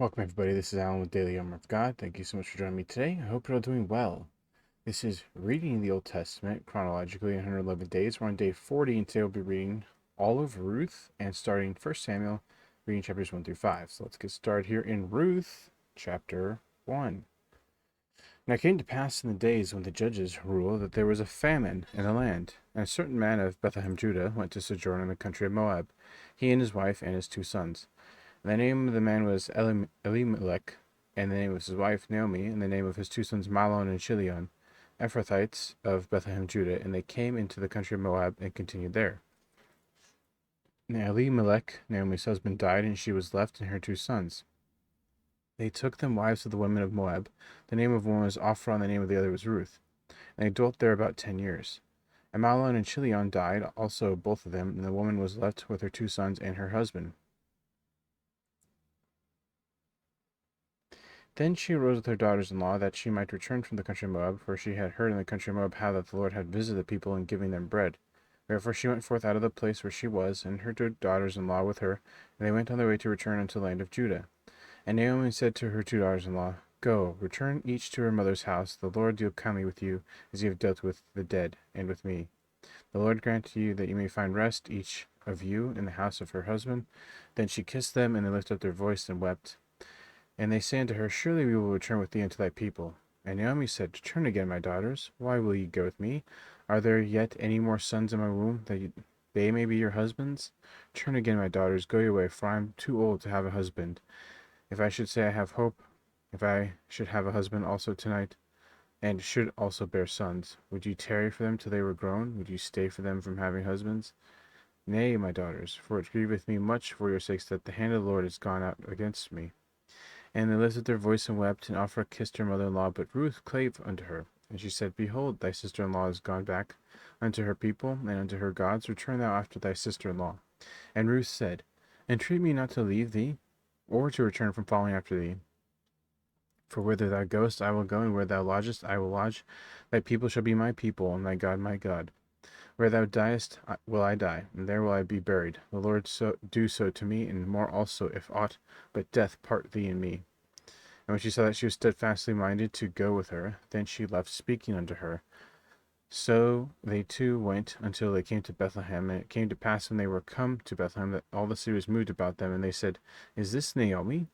Welcome, everybody. This is Alan with Daily Armour of God. Thank you so much for joining me today. I hope you're all doing well. This is Reading the Old Testament chronologically in 111 days. We're on day 40, and today we'll be reading all of Ruth and starting 1 Samuel, reading chapters 1 through 5. So let's get started here in Ruth, chapter 1. Now it came to pass in the days when the judges ruled that there was a famine in the land, and a certain man of Bethlehem, Judah, went to sojourn in the country of Moab, he and his wife and his 2 sons. The name of the man was Elimelech, and the name of his wife Naomi, and the name of his 2 sons Mahlon and Chilion, Ephrathites of Bethlehem, Judah, and they came into the country of Moab and continued there. Now Elimelech, Naomi's husband, died, and she was left and her 2 sons. They took them wives of the women of Moab. The name of one was Ophrah, and the name of the other was Ruth. And they dwelt there about 10 years. And Mahlon and Chilion died, also both of them, and the woman was left with her 2 sons and her husband. Then she arose with her daughters-in-law, that she might return from the country of Moab, for she had heard in the country of Moab how that the Lord had visited the people in giving them bread. Wherefore she went forth out of the place where she was, and her 2 daughters-in-law with her, and they went on their way to return unto the land of Judah. And Naomi said to her 2 daughters-in-law, Go, return each to her mother's house. The Lord deal kindly with you, as ye have dealt with the dead, and with me. The Lord grant you that you may find rest, each of you, in the house of her husband. Then she kissed them, and they lifted up their voice and wept. And they say unto her, Surely we will return with thee unto thy people. And Naomi said, Turn again, my daughters. Why will ye go with me? Are there yet any more sons in my womb, that they may be your husbands? Turn again, my daughters, go your way, for I am too old to have a husband. If I should say I have hope, if I should have a husband also tonight, and should also bear sons, would you tarry for them till they were grown? Would you stay for them from having husbands? Nay, my daughters, for it grieveth me much for your sakes that the hand of the Lord is gone out against me. And they lifted their voice and wept, and Ophrah kissed her mother-in-law, but Ruth clave unto her. And she said, Behold, thy sister-in-law is gone back unto her people, and unto her gods. Return thou after thy sister-in-law. And Ruth said, Entreat me not to leave thee, or to return from following after thee. For whither thou goest, I will go, and where thou lodgest, I will lodge. Thy people shall be my people, and thy God my God. Where thou diest, will I die, and there will I be buried. The Lord do so to me, and more also, if aught but death part thee and me. And when she saw that she was steadfastly minded to go with her, then she left speaking unto her. So they two went until they came to Bethlehem. And it came to pass when they were come to Bethlehem, that all the city was moved about them, and they said, Is this Naomi?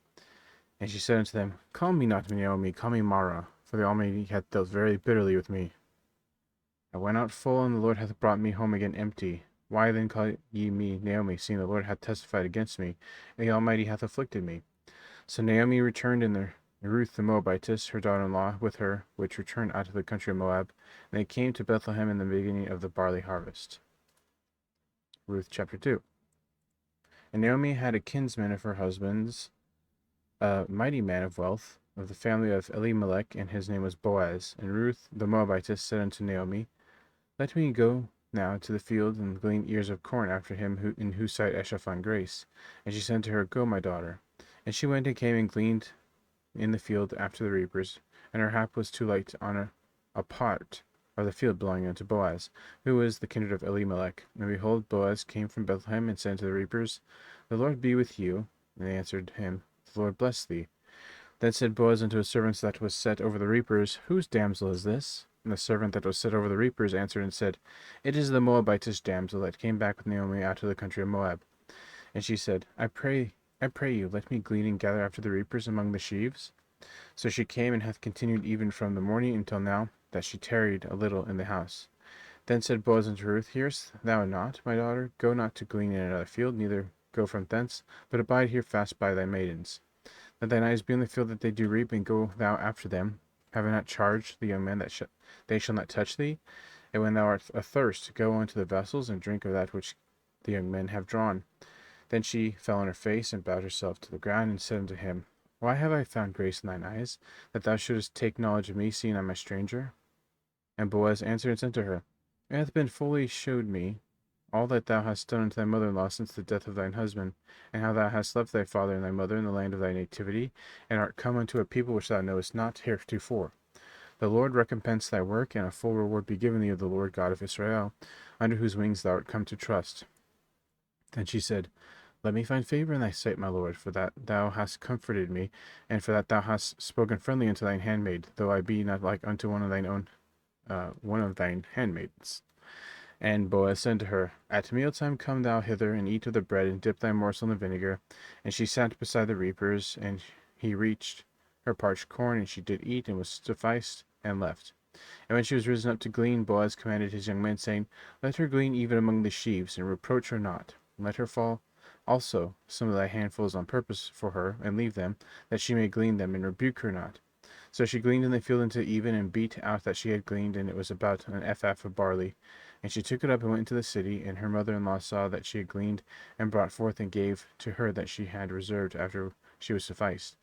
And she said unto them, Call me not Naomi, call me Mara, for the Almighty hath dealt very bitterly with me. I went out full, and the Lord hath brought me home again empty. Why then call ye me Naomi, seeing the Lord hath testified against me, and the Almighty hath afflicted me? So Naomi returned, and Ruth the Moabitess, her daughter-in-law, with her, which returned out of the country of Moab, and they came to Bethlehem in the beginning of the barley harvest. Ruth chapter 2. And Naomi had a kinsman of her husband's, a mighty man of wealth, of the family of Elimelech, and his name was Boaz. And Ruth the Moabitess said unto Naomi, Let me go now to the field, and glean ears of corn after him, in whose sight I shall find grace. And she said to her, Go, my daughter. And she went and came and gleaned in the field after the reapers, and her hap was too light on a part of the field belonging unto Boaz, who was the kindred of Elimelech. And behold, Boaz came from Bethlehem, and said unto the reapers, The Lord be with you. And they answered him, The Lord bless thee. Then said Boaz unto his servants that was set over the reapers, Whose damsel is this? And the servant that was set over the reapers answered and said, It is the Moabitess damsel that came back with Naomi out of the country of Moab. And she said, I pray you, let me glean and gather after the reapers among the sheaves. So she came, and hath continued even from the morning until now, that she tarried a little in the house. Then said Boaz unto Ruth, Hearest thou not, my daughter? Go not to glean in another field, neither go from thence, but abide here fast by thy maidens. Let thine eyes be in the field that they do reap, and go thou after them. Have I not charged the young men that they shall not touch thee? And when thou art athirst, go unto the vessels, and drink of that which the young men have drawn. Then she fell on her face, and bowed herself to the ground, and said unto him, Why have I found grace in thine eyes, that thou shouldest take knowledge of me, seeing I am a stranger? And Boaz answered and said to her, It hath been fully shewed me all that thou hast done unto thy mother-in-law since the death of thine husband, and how thou hast left thy father and thy mother in the land of thy nativity, and art come unto a people which thou knowest not heretofore. The Lord recompense thy work, and a full reward be given thee of the Lord God of Israel, under whose wings thou art come to trust. Then she said, Let me find favor in thy sight, my lord, for that thou hast comforted me, and for that thou hast spoken friendly unto thine handmaid, though I be not like unto one of thine handmaids. And Boaz said to her, At mealtime come thou hither, and eat of the bread, and dip thy morsel in the vinegar. And she sat beside the reapers, and he reached her parched corn, and she did eat, and was sufficed, and left. And when she was risen up to glean, Boaz commanded his young men, saying, Let her glean even among the sheaves, and reproach her not. And let her fall also some of thy handfuls on purpose for her, and leave them, that she may glean them, and rebuke her not. So she gleaned in the field until even, and beat out that she had gleaned, and it was about an ephah of barley. And she took it up and went into the city, and her mother-in-law saw that she had gleaned, and brought forth and gave to her that she had reserved after she was sufficed.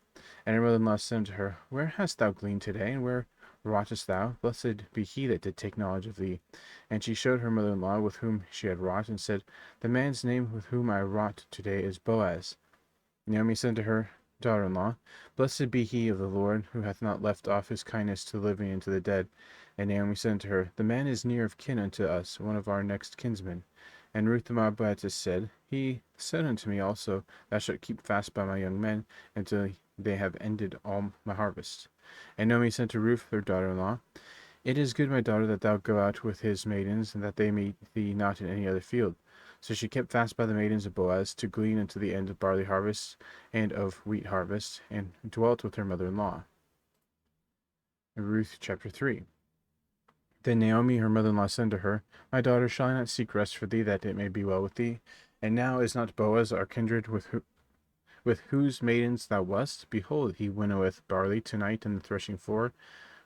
And her mother-in-law said unto her, Where hast thou gleaned today, and where wroughtest thou? Blessed be he that did take knowledge of thee. And she showed her mother-in-law with whom she had wrought, and said, The man's name with whom I wrought today is Boaz. Naomi said to her daughter-in-law, Blessed be he of the Lord, who hath not left off his kindness to the living and to the dead. And Naomi said unto her, The man is near of kin unto us, one of our next kinsmen. And Ruth the Moabitess said, He said unto me also, Thou shalt keep fast by my young men, until they have ended all my harvest. And Naomi said to Ruth her daughter-in-law, It is good, my daughter, that thou go out with his maidens, and that they meet thee not in any other field. So she kept fast by the maidens of Boaz, to glean unto the end of barley harvest, and of wheat harvest, and dwelt with her mother-in-law. Ruth chapter 3. Then Naomi her mother-in-law said to her, My daughter, shall I not seek rest for thee, that it may be well with thee? And now is not Boaz our kindred, with whose maidens thou wast? Behold, he winnoweth barley tonight in the threshing floor.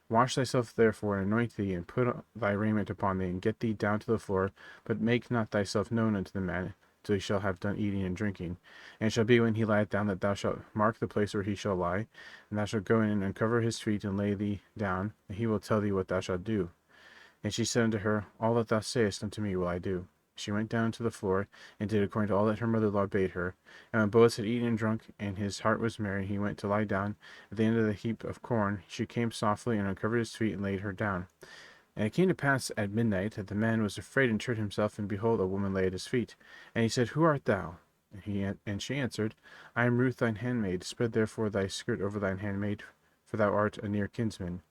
Wash thyself therefore, and anoint thee, and put thy raiment upon thee, and get thee down to the floor, but make not thyself known unto the man, till he shall have done eating and drinking. And it shall be when he lieth down, that thou shalt mark the place where he shall lie, and thou shalt go in and uncover his feet, and lay thee down, and he will tell thee what thou shalt do. And she said unto her, All that thou sayest unto me will I do. She went down to the floor, and did according to all that her mother-in-law bade her. And when Boaz had eaten and drunk, and his heart was merry, he went to lie down at the end of the heap of corn. She came softly, and uncovered his feet, and laid her down. And it came to pass at midnight, that the man was afraid, and turned himself, and behold, a woman lay at his feet. And he said, Who art thou? And she answered, I am Ruth thine handmaid. Spread therefore thy skirt over thine handmaid, for thou art a near kinsman.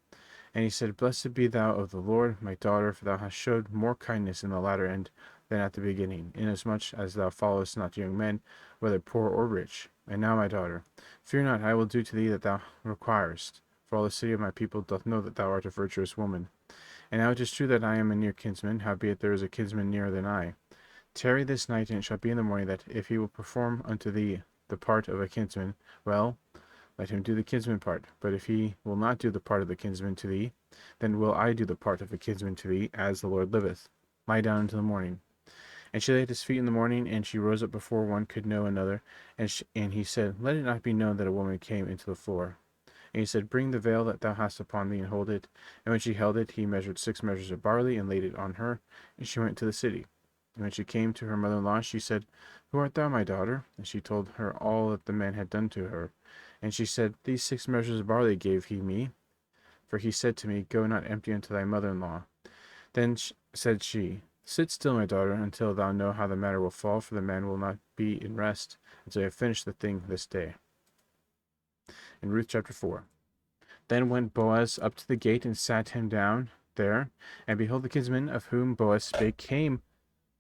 And he said, Blessed be thou of the Lord, my daughter, for thou hast showed more kindness in the latter end than at the beginning, inasmuch as thou followest not young men, whether poor or rich. And now, my daughter, fear not, I will do to thee that thou requirest, for all the city of my people doth know that thou art a virtuous woman. And now it is true that I am a near kinsman, howbeit there is a kinsman nearer than I. Tarry this night, and it shall be in the morning, that if he will perform unto thee the part of a kinsman, well, let him do the kinsman part. But if he will not do the part of the kinsman to thee, then will I do the part of a kinsman to thee, as the Lord liveth. Lie down until the morning. And she lay at his feet in the morning, and she rose up before one could know another. And he said, Let it not be known that a woman came into the floor. And he said, Bring the veil that thou hast upon thee, and hold it. And when she held it, he measured 6 measures of barley, and laid it on her. And she went to the city. And when she came to her mother-in-law, she said, Who art thou, my daughter? And she told her all that the man had done to her. And she said, These 6 measures of barley gave he me, for he said to me, Go not empty unto thy mother-in-law. Then said she, Sit still, my daughter, until thou know how the matter will fall, for the man will not be in rest until I have finished the thing this day. In Ruth chapter 4. Then went Boaz up to the gate, and sat him down there. And behold, the kinsman of whom Boaz spake came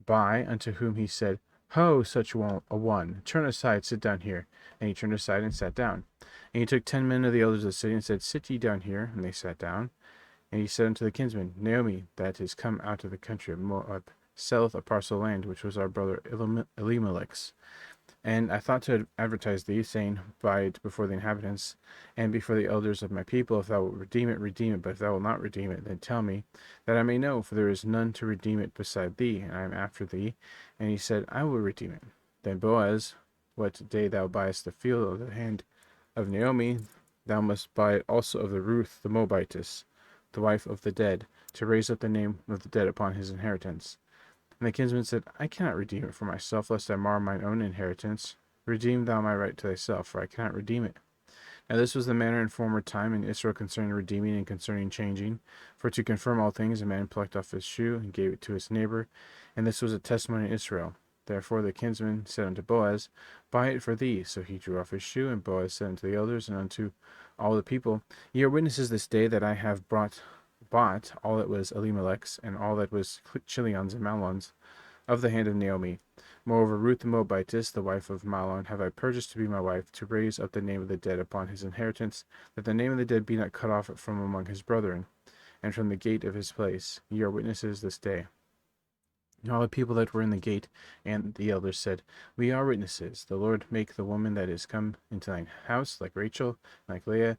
by, unto whom he said, Ho, such a one, turn aside, sit down here. And he turned aside and sat down. And he took 10 men of the elders of the city, and said, Sit ye down here. And they sat down. And he said unto the kinsman, Naomi, that is come out of the country of Moab, selleth a parcel of land, which was our brother Elimelech's. And I thought to advertise thee, saying, Buy it before the inhabitants, and before the elders of my people. If thou wilt redeem it, redeem it. But if thou wilt not redeem it, then tell me, that I may know, for there is none to redeem it beside thee, and I am after thee. And he said, I will redeem it. Then Boaz, what day thou buyest the field of the hand of Naomi, thou must buy it also of the Ruth the Moabitess, the wife of the dead, to raise up the name of the dead upon his inheritance. And the kinsman said, I cannot redeem it for myself, lest I mar mine own inheritance. Redeem thou my right to thyself, for I cannot redeem it. Now this was the manner in former time in Israel concerning redeeming and concerning changing. For to confirm all things, a man plucked off his shoe and gave it to his neighbor, and this was a testimony in Israel. Therefore the kinsman said unto Boaz, Buy it for thee. So he drew off his shoe, and Boaz said unto the elders and unto all the people, Ye are witnesses this day that I have bought all that was Elimelech's, and all that was Chilion's and Mahlon's, of the hand of Naomi. Moreover, Ruth the Moabitess, the wife of Mahlon, have I purchased to be my wife, to raise up the name of the dead upon his inheritance, that the name of the dead be not cut off from among his brethren, and from the gate of his place. Ye are witnesses this day. And all the people that were in the gate and the elders said, We are witnesses. The Lord make the woman that is come into thine house like Rachel, like Leah,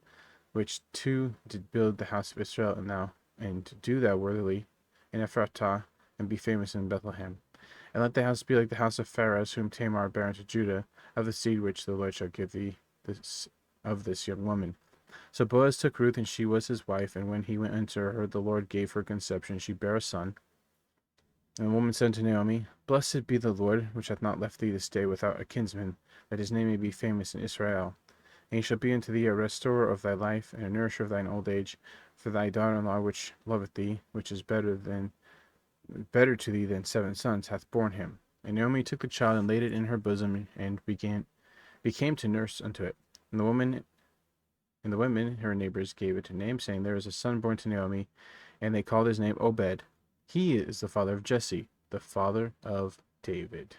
which two did build the house of Israel, and do thou worthily in Ephratah, and be famous in Bethlehem. And let the house be like the house of Pharez, whom Tamar bare unto Judah, of the seed which the Lord shall give thee of this young woman. So Boaz took Ruth, and she was his wife, and when he went unto her, the Lord gave her conception, she bare a son. And the woman said to Naomi, Blessed be the Lord, which hath not left thee this day without a kinsman, that his name may be famous in Israel. And he shall be unto thee a restorer of thy life, and a nourisher of thine old age, for thy daughter-in-law which loveth thee, which is better to thee than 7 sons, hath borne him. And Naomi took the child and laid it in her bosom, and became to nurse unto it. And the women, her neighbors, gave it a name, saying, There is a son born to Naomi, and they called his name Obed. He is the father of Jesse, the father of David.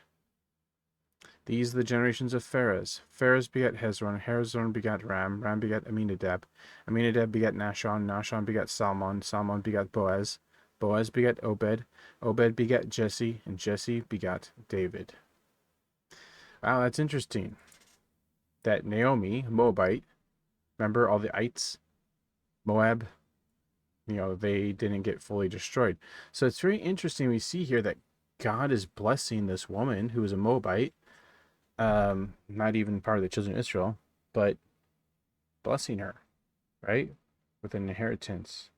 These are the generations of Pharez. Pharez begat Hezron, Hezron begat Ram, Ram begat Aminadab, Aminadab begat Nahshon, Nahshon begat Salmon, Salmon begat Boaz, Boaz begat Obed, Obed begat Jesse, and Jesse begat David. Wow, that's interesting. That Naomi, Moabite, remember all the ites, Moab, they didn't get fully destroyed. So it's very interesting. We see here that God is blessing this woman who is a Moabite, not even part of the children of Israel, but blessing her, right? With an inheritance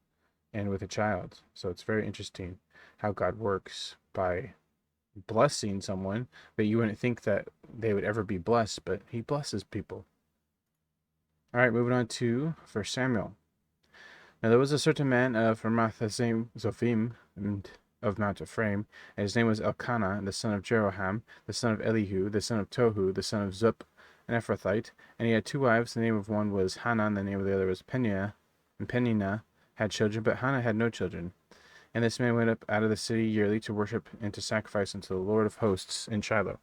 and with a child. So it's very interesting how God works by blessing someone, but you wouldn't think that they would ever be blessed, but he blesses people. All right, moving on to 1 Samuel. Now there was a certain man of Ramathaim and of Mount Ephraim, and his name was Elkanah, the son of Jeroham, the son of Elihu, the son of Tohu, the son of Zup, an Ephrathite, and he had 2 wives. The name of one was Hannah, and the name of the other was Peninnah, and Peninnah had children, but Hannah had no children. And this man went up out of the city yearly to worship and to sacrifice unto the Lord of hosts in Shiloh.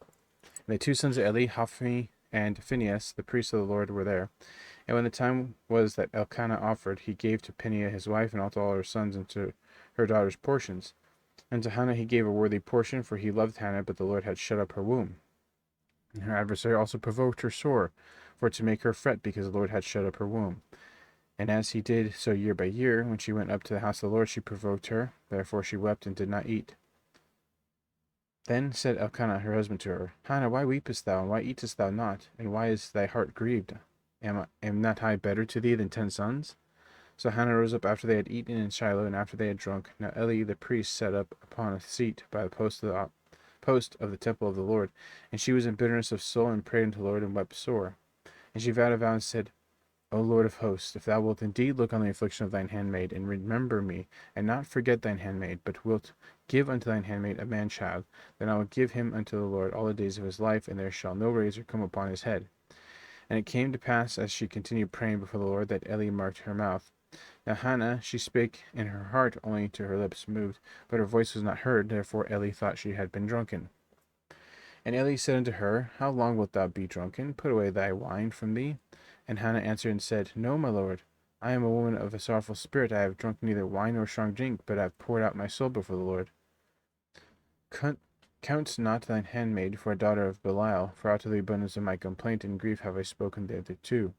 And the 2 sons of Eli, Hophni and Phinehas, the priests of the Lord, were there. And when the time was that Elkanah offered, he gave to Peninnah his wife, and to all her sons, and to her daughters portions. And to Hannah he gave a worthy portion, for he loved Hannah, but the Lord had shut up her womb. And her adversary also provoked her sore, for to make her fret, because the Lord had shut up her womb. And as he did so year by year, when she went up to the house of the Lord, she provoked her. Therefore she wept and did not eat. Then said Elkanah her husband to her, Hannah, why weepest thou, and why eatest thou not? And why is thy heart grieved? Am not I better to thee than 10 sons? So Hannah rose up after they had eaten in Shiloh, and after they had drunk. Now Eli the priest sat up upon a seat by the post of the temple of the Lord. And she was in bitterness of soul, and prayed unto the Lord, and wept sore. And she vowed a vow, and said, O Lord of hosts, if thou wilt indeed look on the affliction of thine handmaid, and remember me, and not forget thine handmaid, but wilt give unto thine handmaid a man child, then I will give him unto the Lord all the days of his life, and there shall no razor come upon his head. And it came to pass, as she continued praying before the Lord, that Eli marked her mouth. Now Hannah, she spake in her heart, only to her lips moved, but her voice was not heard. Therefore Eli thought she had been drunken. And Eli said unto her, How long wilt thou be drunken? Put away thy wine from thee. And Hannah answered and said, No, my lord, I am a woman of a sorrowful spirit. I have drunk neither wine nor strong drink, but I have poured out my soul before the Lord. Count not thine handmaid for a daughter of Belial, for out of the abundance of my complaint and grief have I spoken thereto.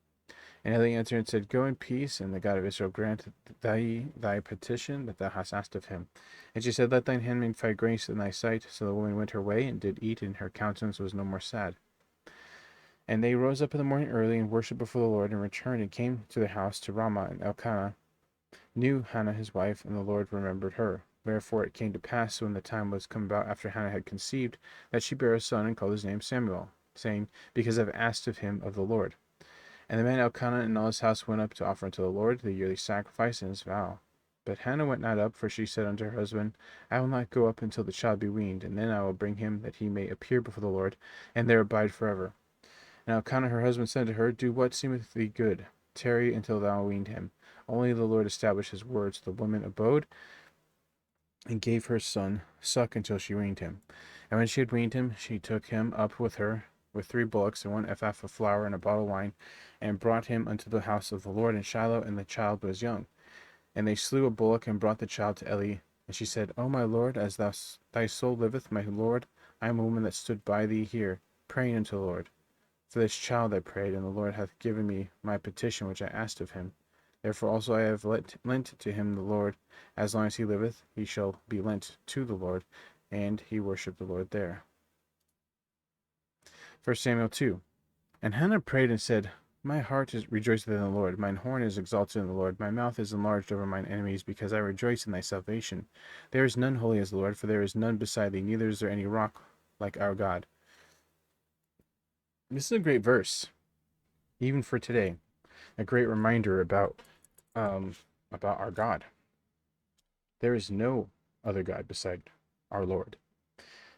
And Eli answered and said, Go in peace, and the God of Israel grant thy petition that thou hast asked of him. And she said, Let thine handmaid find grace in thy sight. So the woman went her way, and did eat, and her countenance was no more sad. And they rose up in the morning early, and worshipped before the Lord, and returned, and came to their house to Ramah. And Elkanah knew Hannah his wife, and the Lord remembered her. Wherefore it came to pass, when the time was come about after Hannah had conceived, that she bare a son, and called his name Samuel, saying, Because I have asked of him of the Lord. And the man Elkanah and all his house went up to offer unto the Lord the yearly sacrifice and his vow. But Hannah went not up, for she said unto her husband, I will not go up until the child be weaned, and then I will bring him, that he may appear before the Lord, and there abide forever. And Elkanah her husband said to her, Do what seemeth thee good, tarry until thou weaned him. Only the Lord established his word. So the woman abode, and gave her son suck until she weaned him. And when she had weaned him, she took him up with her, with 3 bullocks, and 1 ephah of flour, and a bottle of wine, and brought him unto the house of the Lord in Shiloh, and the child was young. And they slew a bullock, and brought the child to Eli. And she said, O my lord, as thy soul liveth, my lord, I am a woman that stood by thee here, praying unto the Lord. For this child I prayed, and the Lord hath given me my petition which I asked of him. Therefore also I have lent to him the Lord. As long as he liveth, he shall be lent to the Lord. And he worshipped the Lord there. 1 Samuel 2. And Hannah prayed and said, My heart is rejoiceth in the Lord, mine horn is exalted in the Lord, my mouth is enlarged over mine enemies, because I rejoice in thy salvation. There is none holy as the Lord, for there is none beside thee, neither is there any rock like our God. This is a great verse, even for today. A great reminder about our God. There is no other God beside our Lord.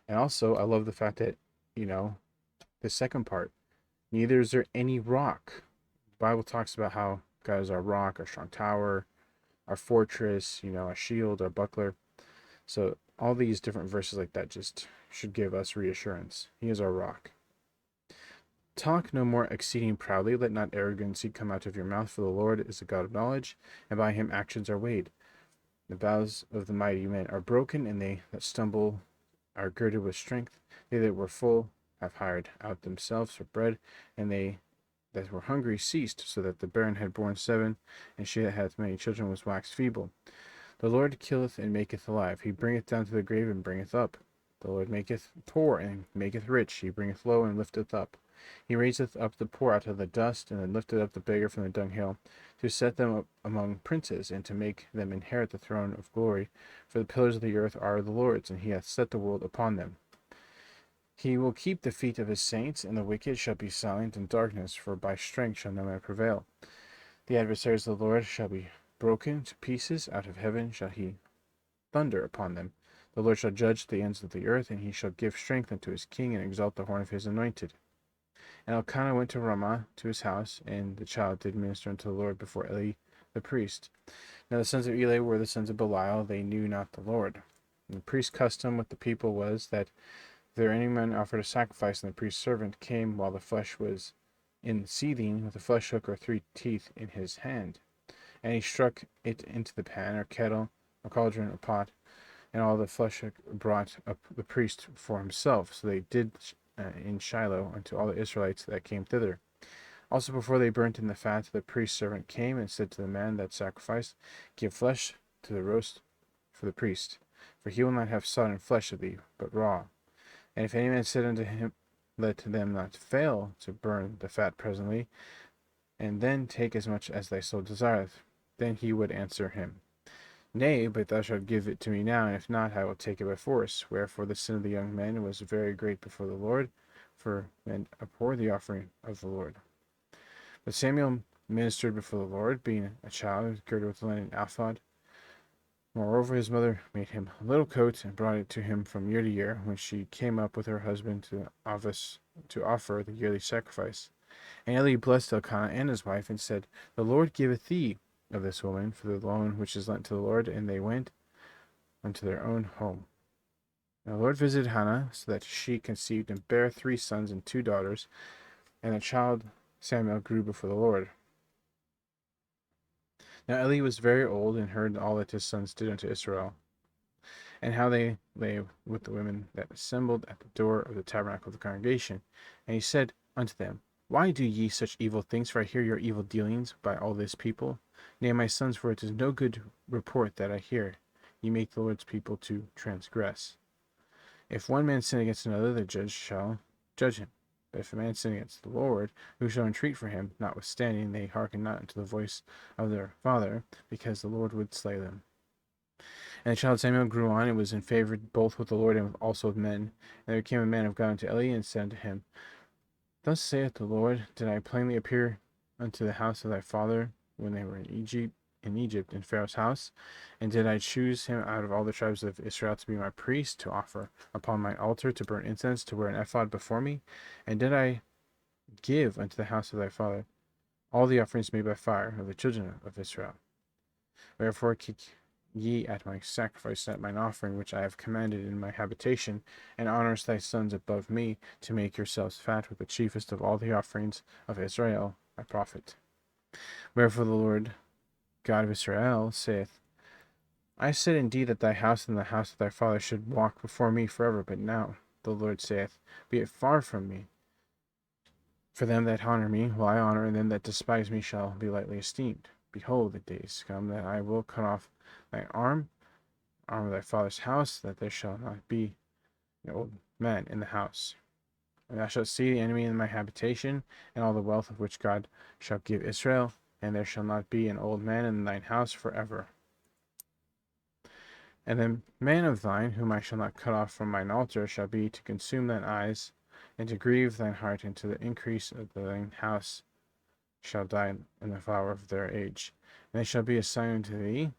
And also, I love the fact that, the second part, neither is there any rock. The Bible talks about how God is our rock, our strong tower, our fortress, our shield, our buckler. So all these different verses like that just should give us reassurance. He is our rock. Talk no more exceeding proudly, let not arrogancy come out of your mouth, for the Lord is a God of knowledge, and by him actions are weighed. The bows of the mighty men are broken, and they that stumble are girded with strength. They that were full have hired out themselves for bread, and they that were hungry ceased, so that the barren had borne 7, and she that hath many children was waxed feeble. The Lord killeth and maketh alive. He bringeth down to the grave and bringeth up. The Lord maketh poor and maketh rich. He bringeth low and lifteth up. He raiseth up the poor out of the dust, and then lifteth up the beggar from the dunghill, to set them up among princes, and to make them inherit the throne of glory. For the pillars of the earth are the Lord's, and he hath set the world upon them. He will keep the feet of his saints, and the wicked shall be silent in darkness, for by strength shall no man prevail. The adversaries of the Lord shall be broken to pieces. Out of heaven shall he thunder upon them. The Lord shall judge the ends of the earth, and he shall give strength unto his king, and exalt the horn of his anointed. And Elkanah went to Ramah to his house, and the child did minister unto the Lord before Eli the priest. Now the sons of Eli were the sons of Belial, they knew not the Lord. And the priest's custom with the people was that if there any man offered a sacrifice, and the priest's servant came while the flesh was in seething, with a flesh hook or 3 teeth in his hand, and he struck it into the pan or kettle, or cauldron or pot, and all the flesh hook brought up the priest for himself. So they did in Shiloh unto all the Israelites that came thither. Also before they burnt in the fat, the priest's servant came and said to the man that sacrificed, Give flesh to the roast for the priest, for he will not have sodden flesh of thee, but raw. And if any man said unto him, Let them not fail to burn the fat presently, and then take as much as thy soul desireth, then he would answer him, Nay, but thou shalt give it to me now, and if not, I will take it by force. Wherefore the sin of the young men was very great before the Lord, for men abhor the offering of the Lord. But Samuel ministered before the Lord, being a child, girded with a linen ephod. Moreover, his mother made him a little coat, and brought it to him from year to year, when she came up with her husband to offer the yearly sacrifice. And Eli blessed Elkanah and his wife, and said, The Lord giveth thee of this woman for the loan which is lent to the Lord. And they went unto their own home. And the Lord visited Hannah, so that she conceived and bare 3 sons and 2 daughters. And the child Samuel grew before the Lord. Now Eli was very old, and heard all that his sons did unto Israel, and how they lay with the women that assembled at the door of the tabernacle of the congregation. And he said unto them, Why do ye such evil things? For I hear your evil dealings by all this people. Nay, my sons, for it is no good report that I hear. Ye make the Lord's people to transgress. If one man sin against another, the judge shall judge him. But if a man sin against the Lord, who shall entreat for him? Notwithstanding, they hearken not unto the voice of their father, because the Lord would slay them. And the child Samuel grew on, and was in favor both with the Lord and also with men. And there came a man of God unto Eli, and said unto him, Thus saith the Lord, Did I plainly appear unto the house of thy father when they were in Egypt? in Egypt, in Pharaoh's house? And did I choose him out of all the tribes of Israel to be my priest, to offer upon my altar, to burn incense, to wear an ephod before me? And did I give unto the house of thy father all the offerings made by fire of the children of Israel? Wherefore keep ye at my sacrifice, at mine offering, which I have commanded in my habitation, and honors thy sons above me, to make yourselves fat with the chiefest of all the offerings of Israel, my prophet. Wherefore the Lord God of Israel saith, I said indeed that thy house and the house of thy father should walk before me forever, but now the Lord saith, Be it far from me. For them that honor me will I honor, and them that despise me shall be lightly esteemed. Behold, the days come that I will cut off thy arm of thy father's house, that there shall not be an old man in the house. And thou shalt see the enemy in my habitation, and all the wealth of which God shall give Israel, and there shall not be an old man in thine house forever. And the man of thine, whom I shall not cut off from mine altar, shall be to consume thine eyes, and to grieve thine heart, and to the increase of thine house shall die in the flower of their age. And they shall be a sign unto thee,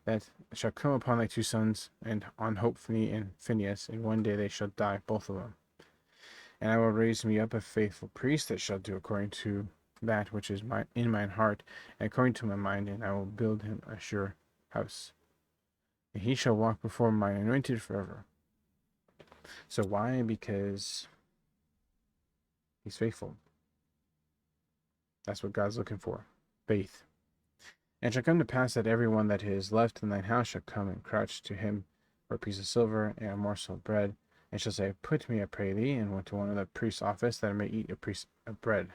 that shall come upon thy two sons, and on Hophni and Phinehas, and one day they shall die, both of them. And I will raise me up a faithful priest that shall do according to that which is in mine heart, and according to my mind, and I will build him a sure house. And he shall walk before my anointed forever. So why? Because he's faithful. That's what God's looking for. Faith. And it shall come to pass that every one that is left in thine house shall come and crouch to him for a piece of silver and a morsel of bread, and shall say, Put me, I pray thee, into one of the priest's office, that I may eat a piece of bread.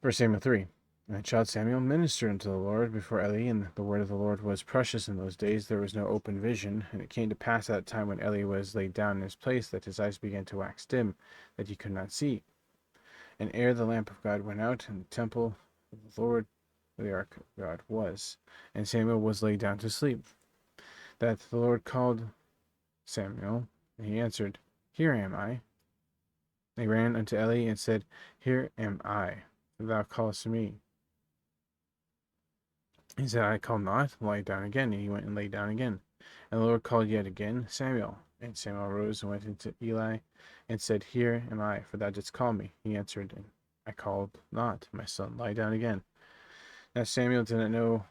Verse Samuel 3. And the child Samuel ministered unto the Lord before Eli, and the word of the Lord was precious in those days. There was no open vision. And it came to pass at that time when Eli was laid down in his place, that his eyes began to wax dim, that he could not see. And ere the lamp of God went out in the temple of the Lord, where the ark of God was, and Samuel was laid down to sleep, that the Lord called Samuel, and he answered, Here am I. And he ran unto Eli and said, Here am I, that thou callest me. He said, I call not, lie down again. And he went and lay down again. And the Lord called yet again, Samuel. And Samuel arose and went into Eli, and said, Here am I, for thou didst call me. He answered, and I called not, my son, lie down again. Now Samuel did not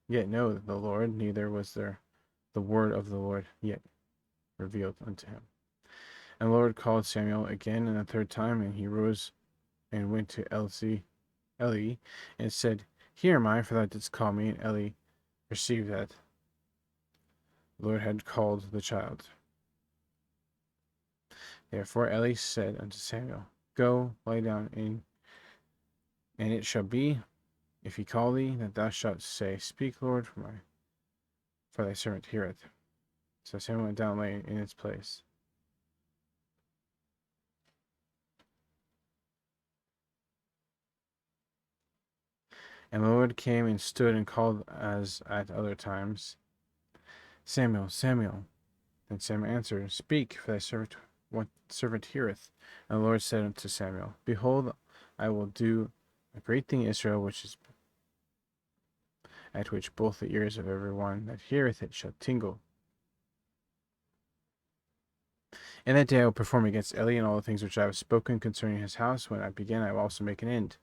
yet know the Lord, neither was there the word of the Lord yet revealed unto him. And the Lord called Samuel again and the third time, and he rose and went to Eli, and said, Here am I, for thou didst call me. And Eli perceived that the Lord had called the child. Therefore Eli said unto Samuel, Go, lie down, and it shall be, if he call thee, that thou shalt say, Speak, Lord, for thy servant heareth. So Samuel went down and lay in his place. And the Lord came and stood and called as at other times, Samuel, Samuel. Then Samuel answered, Speak, for thy servant heareth. And the Lord said unto Samuel, Behold, I will do a great thing in Israel, at which both the ears of every one that heareth it shall tingle. In that day I will perform against Eli and all the things which I have spoken concerning his house. When I begin, I will also make an end.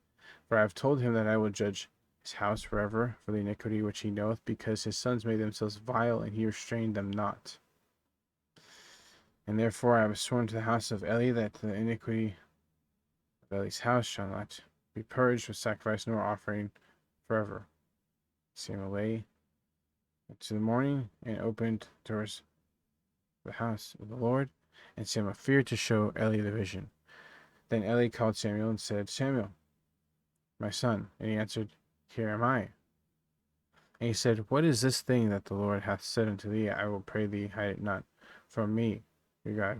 For I have told him that I will judge his house forever for the iniquity which he knoweth, because his sons made themselves vile, and he restrained them not. And therefore I have sworn to the house of Eli that the iniquity of Eli's house shall not be purged with sacrifice nor offering forever. Samuel lay to the morning and opened doors of the house of the Lord, and Samuel feared to show Eli the vision. Then Eli called Samuel and said, Samuel, my son. And he answered, Here am I. And he said, What is this thing that the Lord hath said unto thee? I will pray thee, hide it not from me, your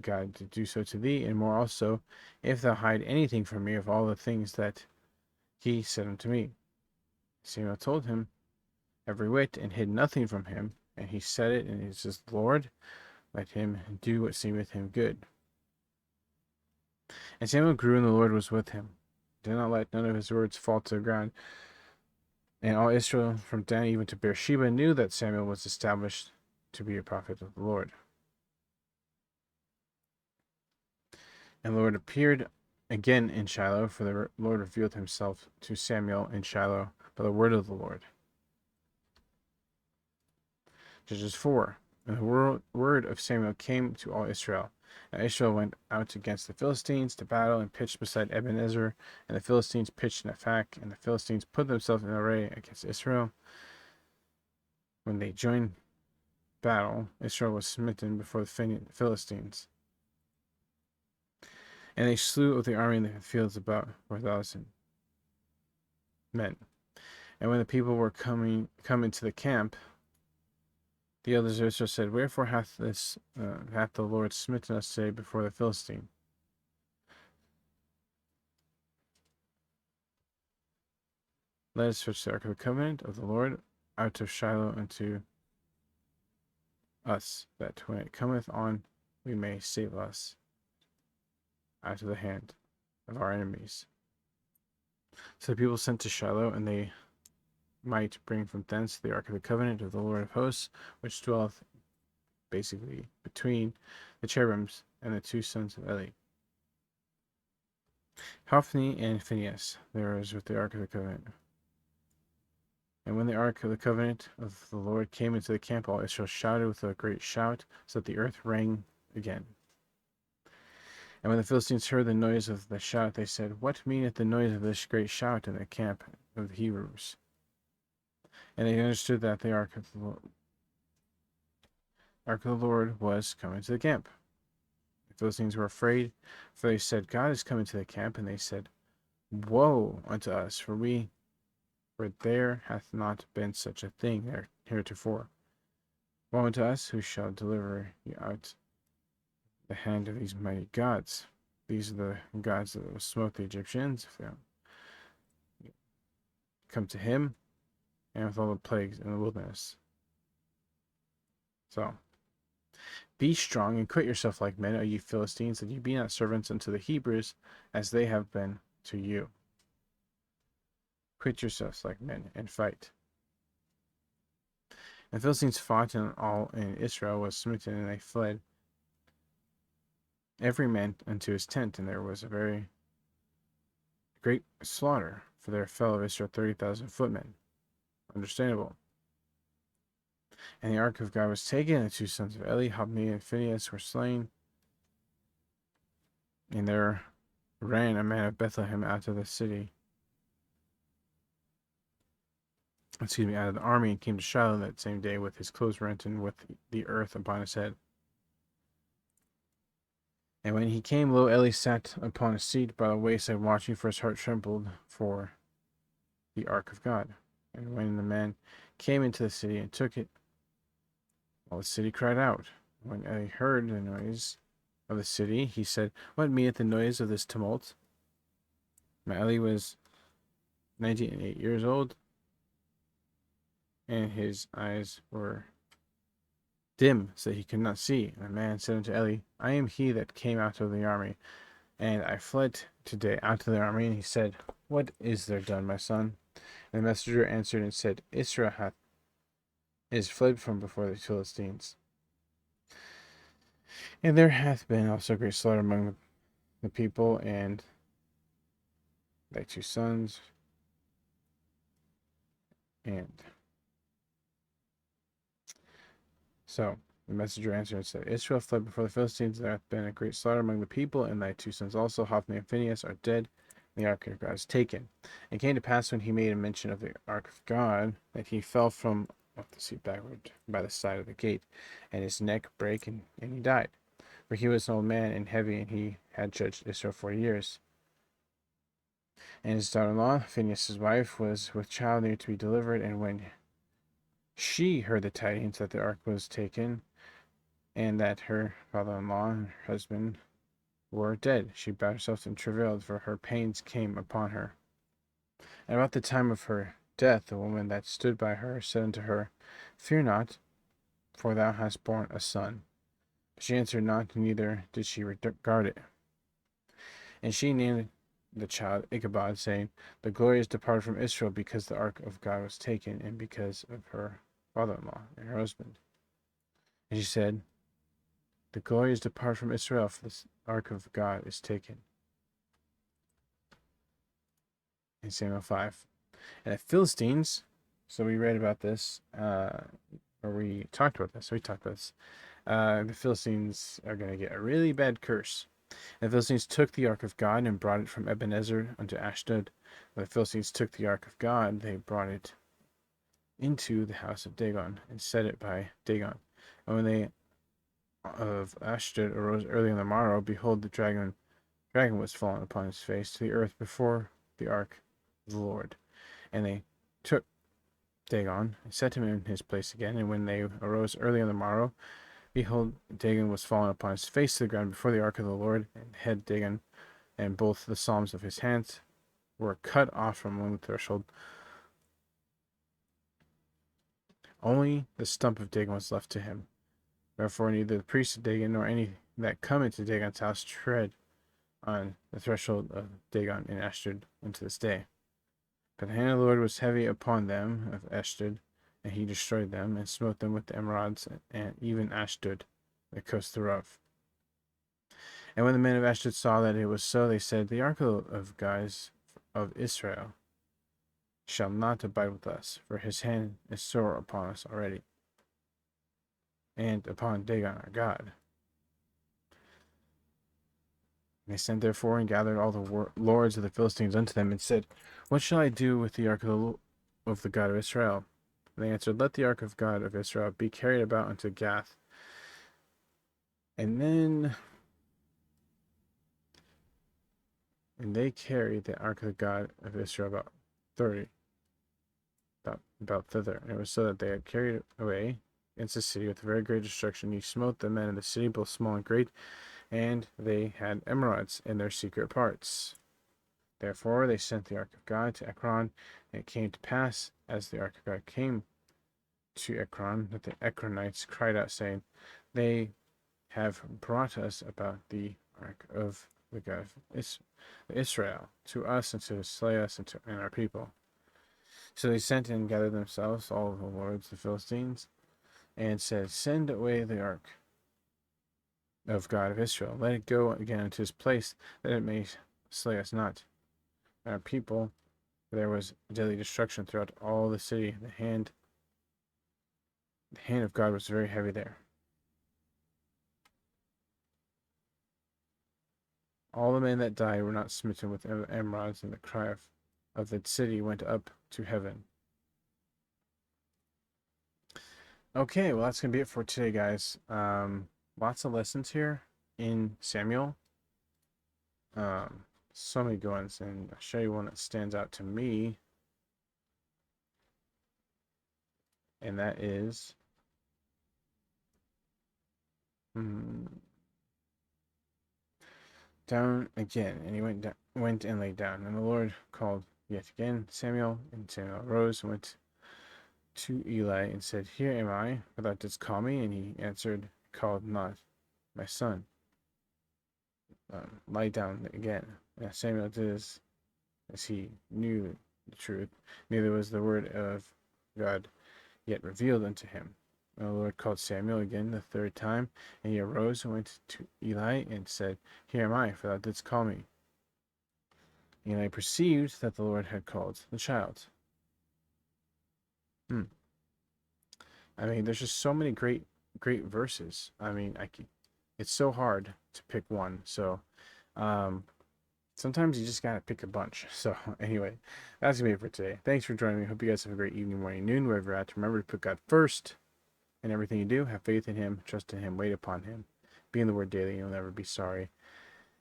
God, to do so to thee, and more also, if thou hide anything from me of all the things that he said unto me. Samuel told him every whit, and hid nothing from him. And he said it, and he says, Lord, let him do what seemeth him good. And Samuel grew, and the Lord was with him. did not let none of his words fall to the ground. And all Israel, from Dan even to Beersheba, knew that Samuel was established to be a prophet of the Lord. And the Lord appeared again in Shiloh, for the Lord revealed himself to Samuel in Shiloh by the word of the Lord. Judges 4. And the word of Samuel came to all Israel. And Israel went out against the Philistines to battle and pitched beside Ebenezer. And the Philistines pitched in Aphek. And the Philistines put themselves in array against Israel. When they joined battle, Israel was smitten before the Philistines. And they slew of the army in the fields about 4,000 men. And when the people were come into the camp, the elders of Israel said, Wherefore hath the Lord smitten us today before the Philistine? Let us fetch the ark of the covenant of the Lord out of Shiloh unto us, that when it cometh on, we may save us out of the hand of our enemies. So the people sent to Shiloh, and they might bring from thence the ark of the covenant of the Lord of hosts, which dwelleth basically between the cherubims and the two sons of Eli. Hophni and Phinehas, there was with the ark of the covenant. And when the ark of the covenant of the Lord came into the camp, all Israel shouted with a great shout, so that the earth rang again. And when the Philistines heard the noise of the shout, they said, What meaneth the noise of this great shout in the camp of the Hebrews? And they understood that the ark of the Lord was coming to the camp. The Philistines were afraid, for they said, God is coming to the camp. And they said, Woe unto us, for there hath not been such a thing there heretofore. Woe unto us, who shall deliver you out the hand of these mighty gods? These are the gods that will smote the Egyptians if they come to him, and with all the plagues in the wilderness. So, be strong and quit yourself like men, O ye Philistines, that ye be not servants unto the Hebrews, as they have been to you. Quit yourselves like men, and fight. And the Philistines fought, and all in Israel was smitten, and they fled, every man unto his tent, and there was a very great slaughter, for there fell of Israel 30,000 footmen. Understandable. And the ark of God was taken, and the two sons of Eli, Hophni and Phinehas, were slain. And there ran a man of Bethlehem out of the city, out of the army, and came to Shiloh that same day with his clothes rent and with the earth upon his head. And when he came, lo, Eli sat upon a seat by the wayside, watching, for his heart trembled for the ark of God. And when the man came into the city and took it, all the city cried out. When Eli heard the noise of the city, he said, What meaneth the noise of this tumult? Now Eli was 98 years old, and his eyes were dim, so that he could not see. And the man said unto Eli, I am he that came out of the army, and I fled today out of the army. And he said, What is there done, my son? And the messenger answered and said, Israel is fled from before the Philistines. And there hath been also great slaughter among the people, and thy two sons, and so the messenger answered and said, Israel fled before the Philistines, there hath been a great slaughter among the people, and thy two sons also, Hophni and Phinehas, are dead, and the ark of God is taken. And it came to pass, when he made a mention of the ark of God, that he fell from off the seat backward by the side of the gate, and his neck brake, and he died. For he was an old man and heavy, and he had judged Israel 40 years. And his daughter-in-law, Phinehas' wife, was with child near to be delivered, and when she heard the tidings that the ark was taken, and that her father-in-law and her husband were dead, she bowed herself and travailed, for her pains came upon her. And about the time of her death, the woman that stood by her said unto her, Fear not, for thou hast borne a son. But she answered not, neither did she regard it. And she named the child Ichabod, saying, "The glory is departed from Israel because the ark of God was taken, and because of her father-in-law and her husband." And she said, "The glory is departed from Israel, for the ark of God is taken." In Samuel 5. And the Philistines, so we read about this, or we talked about this. We talked about this. The Philistines are going to get a really bad curse. And the Philistines took the ark of God and brought it from Ebenezer unto Ashdod. When the Philistines took the ark of God, they brought it into the house of Dagon and set it by Dagon. And when they of Ashdod arose early on the morrow, behold, the dragon was fallen upon his face to the earth before the ark of the Lord. And they took Dagon and set him in his place again. And when they arose early on the morrow, behold, Dagon was fallen upon his face to the ground before the ark of the Lord, and head Dagon, and both the palms of his hands were cut off from among the threshold. Only the stump of Dagon was left to him. Therefore neither the priests of Dagon nor any that come into Dagon's house tread on the threshold of Dagon in Ashdod unto this day. But the hand of the Lord was heavy upon them of Ashdod, and he destroyed them, and smote them with the emerods, and even Ashdod, the coast thereof. And when the men of Ashdod saw that it was so, they said, The ark of God of Israel shall not abide with us, for his hand is sore upon us already, and upon Dagon our God. And they sent therefore and gathered all the lords of the Philistines unto them, and said, What shall I do with the ark of the God of Israel? And they answered, Let the ark of God of Israel be carried about unto Gath. And they carried the ark of the God of Israel about thither. And it was so that they had carried away against the city with very great destruction. He smote the men of the city, both small and great, and they had emerods in their secret parts. Therefore they sent the ark of God to Ekron, and it came to pass, as the ark of God came to Ekron, that the Ekronites cried out, saying, They have brought us about the ark of the God of Israel to us, and to slay us and our people. So they sent and gathered themselves all the lords, the Philistines, and said, Send away the ark of God of Israel. Let it go again into his place, that it may slay us not. And our people, there was daily destruction throughout all the city. The hand of God was very heavy there. All the men that died were not smitten with emerods, and the cry of the city went up to heaven. Okay, well, that's going to be it for today, guys. Lots of lessons here in Samuel. So many good ones, and I'll show you one that stands out to me. And that is down again, and he went and lay down. And the Lord called yet again Samuel, and Samuel arose and went to Eli and said, Here am I, for thou didst call me. And he answered, Called not, my son. Lie down again. And Samuel did as he knew the truth, neither was the word of God yet revealed unto him. And the Lord called Samuel again the third time, and he arose and went to Eli and said, Here am I, for thou didst call me. Eli perceived that the Lord had called the child. I mean, there's just so many great verses. I mean, it's so hard to pick one. So, sometimes you just gotta pick a bunch. So, anyway, that's gonna be it for today. Thanks for joining me. Hope you guys have a great evening, morning, noon, wherever you're at. Remember to put God first in everything you do. Have faith in Him, trust in Him, wait upon Him. Be in the Word daily. You'll never be sorry.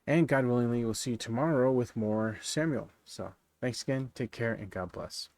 And God willingly, we'll see you tomorrow with more Samuel. So, thanks again. Take care, and God bless.